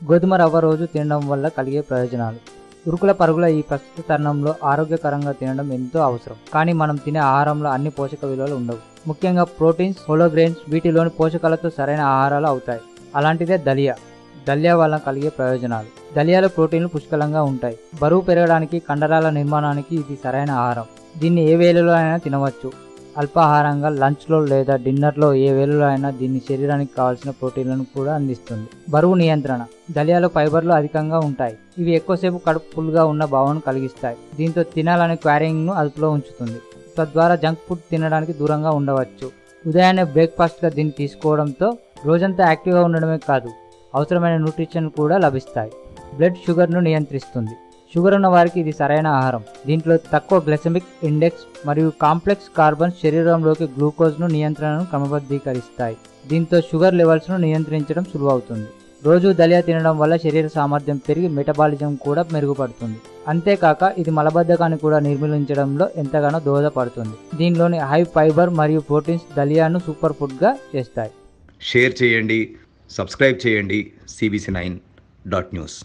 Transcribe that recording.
గోధుమ రవ్వ రోజు తినడం వల్ల కలిగే ప్రయోజనాలు. ఉరుకుల పరుగుల ఈ ప్రస్తుత తరుణంలో ఆరోగ్యకరంగా తినడం ఎంతో అవసరం. కానీ మనం తినే ఆహారంలో అన్ని పోషక విలువలు ఉండవు. ముఖ్యంగా ప్రోటీన్స్, హోల్ గ్రెయిన్స్ వీటిలోని పోషకాలతో సరైన ఆహారాలు అవుతాయి. అలాంటిదే దలియా. దలియా వల్ల కలిగే ప్రయోజనాలు. దలియాలో ప్రోటీన్లు పుష్కలంగా ఉంటాయి. బరువు పెరగడానికి, కండరాల నిర్మాణానికి ఇది సరైన ఆహారం. దీన్ని ఏ వేళలో అయినా తినవచ్చు. అల్పాహారంగా, లంచ్లో లేదా డిన్నర్లో ఏ వేళలో అయినా దీన్ని శరీరానికి కావాల్సిన ప్రోటీన్లను కూడా అందిస్తుంది. బరువు నియంత్రణ. దలియాలో ఫైబర్లు అధికంగా ఉంటాయి. ఇవి ఎక్కువసేపు కడుపు ఫుల్గా ఉన్న భావన కలిగిస్తాయి. దీంతో తినాలనే క్వారింగ్ను అదుపులో ఉంచుతుంది. తద్వారా జంక్ ఫుడ్ తినడానికి దూరంగా ఉండవచ్చు. ఉదయాన్నే బ్రేక్ఫాస్ట్గా దీన్ని తీసుకోవడంతో రోజంతా యాక్టివ్గా ఉండడమే కాదు, అవసరమైన న్యూట్రిషన్ కూడా లభిస్తాయి. బ్లడ్ షుగర్ను నియంత్రిస్తుంది. షుగర్ ఉన్న వారికి ఇది సరైన ఆహారం. దీంట్లో తక్కువ గ్లైసెమిక్ ఇండెక్స్ మరియు కాంప్లెక్స్ కార్బన్స్ శరీరంలోకి గ్లూకోజ్ను నియంత్రణను క్రమబద్ధీకరిస్తాయి. దీంతో షుగర్ లెవెల్స్ను నియంత్రించడం సులువవుతుంది. రోజు దలియా తినడం వల్ల శరీర సామర్థ్యం పెరిగి మెటబాలిజం కూడా మెరుగుపడుతుంది. అంతేకాక ఇది మలబద్ధకాన్ని కూడా నిర్మూలించడంలో ఎంతగానో దోహదపడుతుంది. దీనిలోని హై ఫైబర్ మరియు ప్రోటీన్స్ దలియాను సూపర్ ఫుడ్గా చేస్తాయి. షేర్ చేయండి, సబ్స్క్రైబ్ చేయండి. cbc9.news.